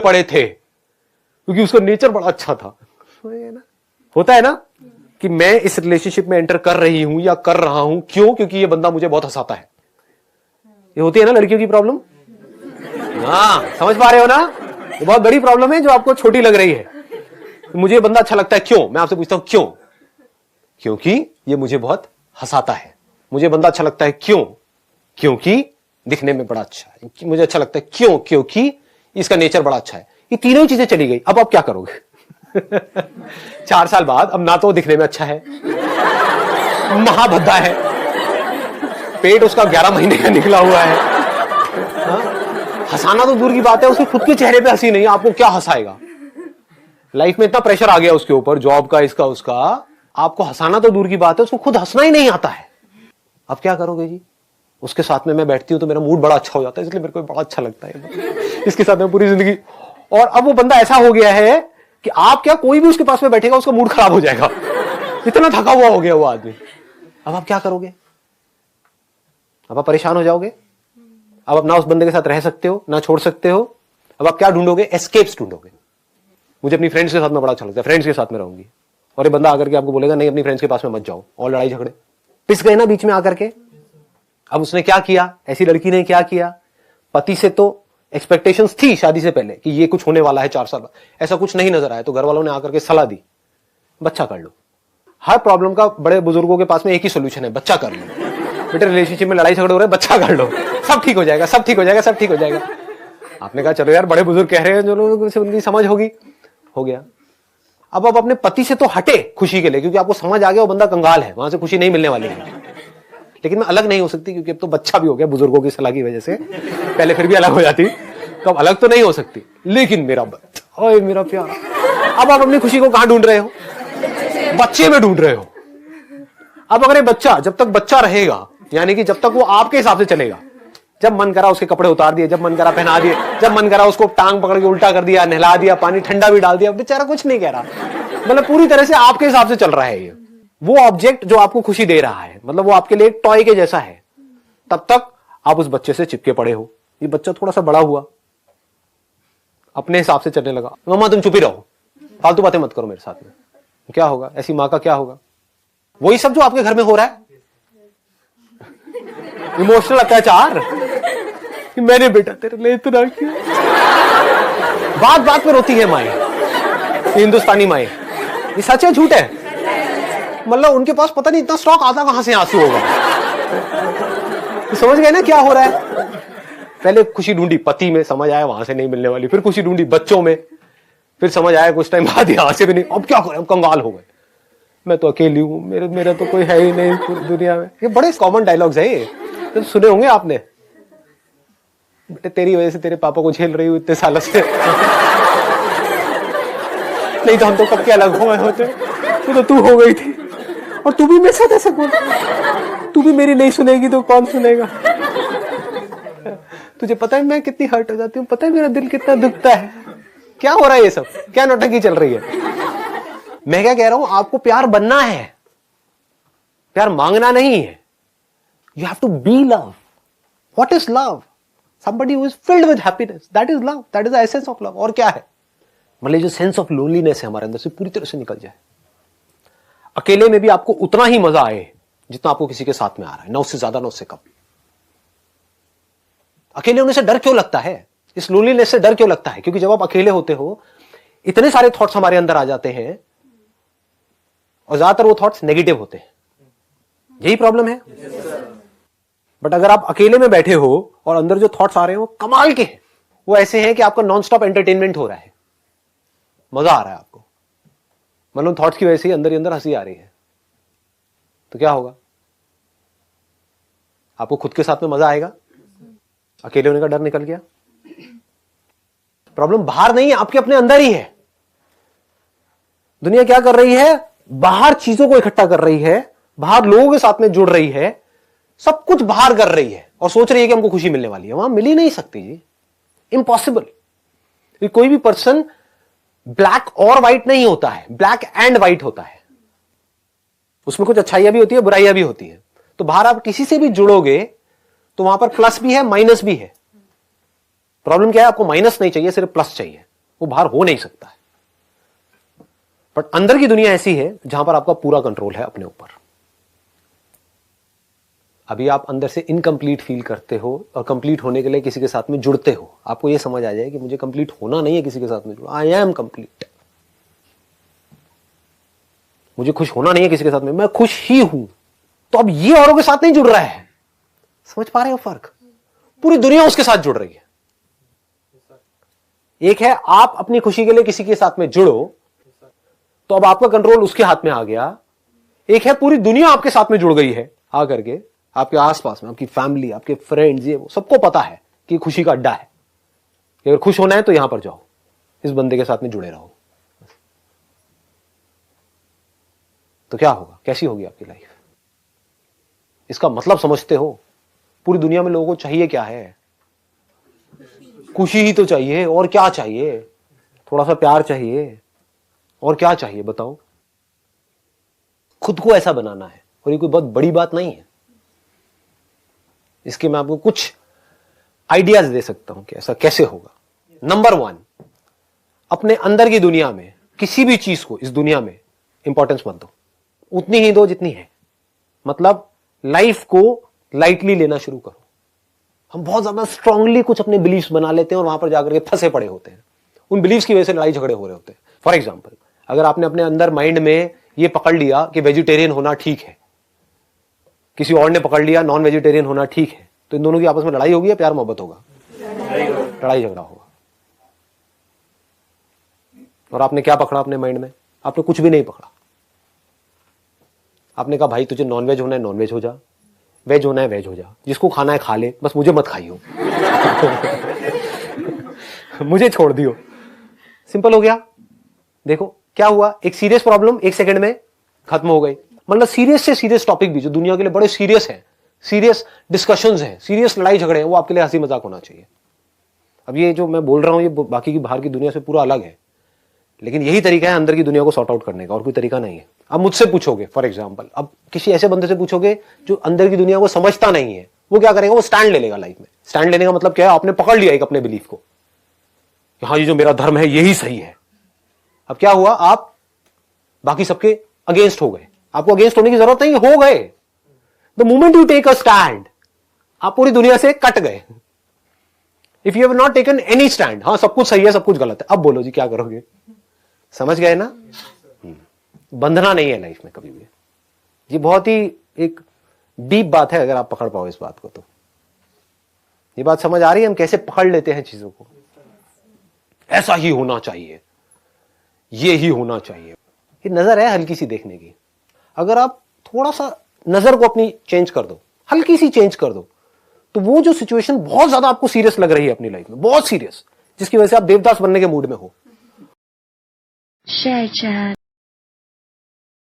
पड़े थे क्योंकि उसका नेचर बड़ा अच्छा था। होता है ना कि मैं इस रिलेशनशिप में एंटर कर रही हूं या कर रहा हूं, क्यों? क्योंकि ये बंदा मुझे बहुत हंसाता है। ये होती है ना लड़कियों की प्रॉब्लम। हाँ, समझ पा रहे हो ना? ये बहुत बड़ी प्रॉब्लम है जो आपको छोटी लग रही है। मुझे ये बंदा अच्छा लगता है, क्यों? मैं आपसे पूछता हूं क्यों? क्योंकि ये मुझे बहुत हंसाता है। मुझे बंदा अच्छा लगता है, क्यों? क्योंकि दिखने में बड़ा अच्छा है। मुझे अच्छा लगता है, क्यों? क्योंकि इसका नेचर बड़ा अच्छा है। ये तीनों चीजें चली गई, अब आप क्या करोगे? 4 साल बाद अब ना तो दिखने में अच्छा है, महाभद्दा है, पेट उसका 11 महीने का निकला हुआ है, हंसाना तो दूर की बात है, उसके खुद के चेहरे पे हंसी नहीं है, आपको क्या हंसाएगा? लाइफ में इतना प्रेशर आ गया उसके ऊपर, जॉब का, इसका उसका, आपको हंसाना तो दूर की बात है, उसको खुद हंसना ही नहीं आता है। अब क्या करोगे जी? उसके साथ में मैं बैठती हूं तो मेरा मूड बड़ा अच्छा हो जाता है, इसलिए मेरे को बड़ा अच्छा लगता है इसके साथ में पूरी जिंदगी। और अब वो बंदा ऐसा हो गया है कि आप क्या, कोई भी उसके पास में बैठेगा उसका मूड खराब हो जाएगा, इतना थका हुआ हो गया वो आदमी। अब आप क्या करोगे? अब आप परेशान हो जाओगे। अब आप ना उस बंदे के साथ रह सकते हो, ना छोड़ सकते हो। अब आप क्या ढूंढोगे? एस्केप्स ढूंढोगे। मुझे अपनी फ्रेंड्स के साथ में बड़ा अच्छा लगता है, फ्रेंड्स के साथ में रहूंगी। और ये बंदा आकर के आपको बोलेगा नहीं, अपनी फ्रेंड्स के पास में मत जाओ, और लड़ाई झगड़े पिस गए ना बीच में आकर के। अब उसने क्या किया, ऐसी लड़की ने क्या किया? पति से तो एक्सपेक्टेशंस थी शादी से पहले कि ये कुछ होने वाला है 4 साल बाद, ऐसा कुछ नहीं नजर आया, तो घर वालों ने आकर के सलाह दी, बच्चा कर लो। हर प्रॉब्लम का बड़े बुजुर्गों के पास में एक ही सोल्यूशन है, बच्चा कर लो। बेटे रिलेशनशिप में लड़ाई झगड़े हो रहे हैं, बच्चा कर लो, सब ठीक हो जाएगा, सब ठीक हो जाएगा, सब ठीक हो जाएगा। आपने कहा चलो यार, बड़े बुजुर्ग कह रहे हैं, जो लोगों से उनकी समझ होगी, हो गया। अब आप अपने पति से तो हटे खुशी के लिए, क्योंकि आपको समझ आ गया वो बंदा कंगाल है, वहां से खुशी नहीं मिलने वाली है। लेकिन मैं अलग नहीं हो सकती, क्योंकि अब तो बच्चा भी हो गया बुजुर्गों की सलाह की वजह से। पहले फिर भी अलग हो जाती, तो अब अलग तो नहीं हो सकती। लेकिन मेरा बच्चा, ओए मेरा प्यार, अब आप अपनी खुशी को कहां ढूंढ रहे हो? बच्चे में ढूंढ रहे हो। अब अगर ये बच्चा, जब तक बच्चा रहेगा, यानी कि जब तक वो आपके हिसाब से चलेगा, जब मन करा उसके कपड़े उतार दिए, जब मन करा पहना दिए, जब मन करा उसको टांग पकड़ के उल्टा कर दिया, नहला दिया, पानी ठंडा भी डाल दिया, बेचारा कुछ नहीं कह रहा, मतलब पूरी तरह से आपके हिसाब से चल रहा है। ये वो ऑब्जेक्ट जो आपको खुशी दे रहा है, मतलब वो आपके लिए एक टॉय के जैसा है, तब तक आप उस बच्चे से चिपके पड़े हो। ये बच्चा थोड़ा सा बड़ा हुआ, अपने हिसाब से चलने लगा, मम्मा तुम चुप ही रहो, फालतू बातें मत करो मेरे साथ में। क्या होगा? ऐसी माँ का क्या होगा? वही सब जो आपके घर में हो रहा है, इमोशनल अत्याचार कि मैंने बेटा तेरे लिए इतना किया। बात बात पे रोती है माए, हिंदुस्तानी माए। ये सच है झूठ है? मतलब उनके पास पता नहीं इतना स्टॉक आता कहां से आंसू होगा। समझ गए ना क्या हो रहा है? पहले खुशी ढूंढी पति में, समझ आया वहां से नहीं मिलने वाली, फिर खुशी ढूंढी बच्चों में, फिर समझ आया कुछ टाइम बाद यहां से भी नहीं, अब क्या करें, अब कंगाल हो गए, मैं तो अकेली हूं, मेरा तो कोई है ही नहीं पूरी दुनिया में। ये बड़े कॉमन डायलॉग्स है, ये तो सुने होंगे आपने। बेटे तेरी वजह से तेरे पापा को झेल रही हूं इतने सालों से, नहीं तो हम तो कब के अलग हुए होते, तो तू हो गई थी, और तू भी मेरे साथ ऐसे बोल, तू भी मेरी नहीं सुनेगी तो कौन सुनेगा? तुझे पता है मैं कितनी हर्ट हो जाती हूँ, पता है मेरा दिल कितना दुखता है। क्या हो रहा है ये सब? क्या नौटंकी चल रही है? मैं क्या कह रहा हूं, आपको प्यार बनना है, प्यार मांगना नहीं है। You have to be love. What is love? somebody who is filled with happiness, that is love, that is the essence of love। और क्या है? मतलब जो सेंस ऑफ लोनलीनेस है हमारे अंदर से पूरी तरह से निकल जाए। अकेले में भी आपको उतना ही मजा आए जितना आपको किसी के साथ में आ रहा है, ना उससे ज्यादा ना उससे कम। अकेले होने से डर क्यों लगता है? इस लोनलीनेस से डर क्यों लगता है? क्योंकि जब आप अकेले होते हो, इतने सारे थॉट्स हमारे अंदर आ जाते हैं, और ज्यादातर वो थॉट्स नेगेटिव होते हैं। यही प्रॉब्लम है। बट अगर आप अकेले में बैठे हो और अंदर जो थॉट्स आ रहे हैं वो कमाल के हैं, वो ऐसे हैं कि आपका नॉन स्टॉप एंटरटेनमेंट हो रहा है, मजा आ रहा है आपको, मतलब थॉट्स की वजह से ही अंदर ही अंदर हंसी आ रही है, तो क्या होगा? आपको खुद के साथ में मजा आएगा? अकेले होने का डर निकल गया। प्रॉब्लम बाहर नहीं है, आपके अपने अंदर ही है। दुनिया क्या कर रही है? बाहर चीजों को इकट्ठा कर रही है, बाहर लोगों के साथ में जुड़ रही है, सब कुछ बाहर कर रही है, और सोच रही है कि हमको खुशी मिलने वाली है। वहां मिल ही नहीं सकती जी, इम्पॉसिबल। कोई भी पर्सन ब्लैक और व्हाइट नहीं होता है, ब्लैक एंड व्हाइट होता है। उसमें कुछ अच्छाइयां भी होती है, बुराइयां भी होती है। तो बाहर आप किसी से भी जुड़ोगे तो वहां पर प्लस भी है, माइनस भी है। प्रॉब्लम क्या है? आपको माइनस नहीं चाहिए, सिर्फ प्लस चाहिए। वो बाहर हो नहीं सकता है। बट अंदर की दुनिया ऐसी है जहां पर आपका पूरा कंट्रोल है अपने ऊपर। अभी आप अंदर से इनकम्प्लीट फील करते हो और कंप्लीट होने के लिए किसी के साथ में जुड़ते हो, आपको यह समझ आ जाए कि मुझे कंप्लीट होना नहीं है किसी के साथ में जुड़ा, आई एम कंप्लीट। मुझे खुश होना नहीं है किसी के साथ में, मैं खुश ही हूं, तो अब ये औरों के साथ नहीं जुड़ रहा है। समझ पा रहे हो फर्क? पूरी दुनिया उसके साथ जुड़ रही है। एक है आप अपनी खुशी के लिए किसी के साथ में जुड़ो, तो अब आपका कंट्रोल उसके हाथ में आ गया। एक है पूरी दुनिया आपके साथ में जुड़ गई है आकर के, आपके आसपास में आपकी फैमिली, आपके फ्रेंड्स, ये वो सबको पता है कि खुशी का अड्डा है, कि अगर खुश होना है तो यहां पर जाओ, इस बंदे के साथ में जुड़े रहो। तो क्या होगा, कैसी होगी आपकी लाइफ? इसका मतलब समझते हो? पूरी दुनिया में लोगों को चाहिए क्या है? खुशी ही तो चाहिए, और क्या चाहिए? थोड़ा सा प्यार चाहिए, और क्या चाहिए बताओ? खुद को ऐसा बनाना है, और ये कोई बहुत बड़ी बात नहीं है। इसके मैं आपको कुछ आइडियाज दे सकता हूं कि ऐसा कैसे होगा। नंबर 1, अपने अंदर की दुनिया में किसी भी चीज को इस दुनिया में इंपॉर्टेंस मत दो, उतनी ही दो जितनी है। मतलब लाइफ को लाइटली लेना शुरू करो। हम बहुत ज्यादा स्ट्रांगली कुछ अपने बिलीफ्स बना लेते हैं और वहां पर जाकर के फंसे पड़े होते हैं। उन बिलीफ्स की वजह से लड़ाई झगड़े हो रहे होते हैं। फॉर एग्जाम्पल, अगर आपने अपने अंदर माइंड में ये पकड़ लिया कि वेजिटेरियन होना ठीक है, किसी और ने पकड़ लिया नॉन वेजिटेरियन होना ठीक है, तो इन दोनों की आपस में लड़ाई होगी या प्यार मोहब्बत होगा? लड़ाई झगड़ा होगा। और आपने क्या पकड़ा अपने माइंड में? आपने कुछ भी नहीं पकड़ा। आपने कहा भाई तुझे नॉनवेज होना है नॉनवेज हो जा, वेज होना है वेज हो जा, जिसको खाना है खा ले, बस मुझे मत खाइयो। मुझे छोड़ दियो। सिंपल हो गया। देखो क्या हुआ, एक सीरियस प्रॉब्लम 1 सेकंड में खत्म हो गई। मतलब सीरियस से सीरियस टॉपिक भी जो दुनिया के लिए बड़े सीरियस है, सीरियस डिस्कशंस हैं, सीरियस लड़ाई झगड़े हैं, वो आपके लिए हंसी मजाक होना चाहिए। अब ये जो मैं बोल रहा हूं ये बाकी की बाहर की दुनिया से पूरा अलग है, लेकिन यही तरीका है अंदर की दुनिया को सॉर्ट आउट करने का, और कोई तरीका नहीं है। अब मुझसे पूछोगे फॉर एग्जाम्पल, अब किसी ऐसे बंदे से पूछोगे जो अंदर की दुनिया को समझता नहीं है, वो क्या करेगा? वो स्टैंड ले लेगा लाइफ में। स्टैंड लेने का मतलब क्या है? आपने पकड़ लिया एक अपने बिलीफ को, हाँ ये जो मेरा धर्म है यही सही है। अब क्या हुआ, आप बाकी सबके अगेंस्ट हो गए। आपको अगेंस्ट होने की जरूरत नहीं, हो गए। The moment you take a stand, आप पूरी दुनिया से कट गए। If you have not taken any stand, हाँ सब कुछ सही है सब कुछ गलत है, अब बोलो जी क्या करोगे? समझ गए ना? बंधना नहीं है लाइफ में कभी भी। ये बहुत ही एक डीप बात है, अगर आप पकड़ पाओ इस बात को तो। ये बात समझ आ रही है हम कैसे पकड़ लेते हैं चीजों को? ऐसा ही होना चाहिए, ये ही होना चाहिए। ये नजर है हल्की सी देखने की। अगर आप थोड़ा सा नजर को अपनी चेंज कर दो, हल्की सी चेंज कर दो, तो वो जो सिचुएशन बहुत ज्यादा आपको सीरियस लग रही है अपनी लाइफ में, बहुत सीरियस, जिसकी वजह से आप देवदास बनने के मूड में हो,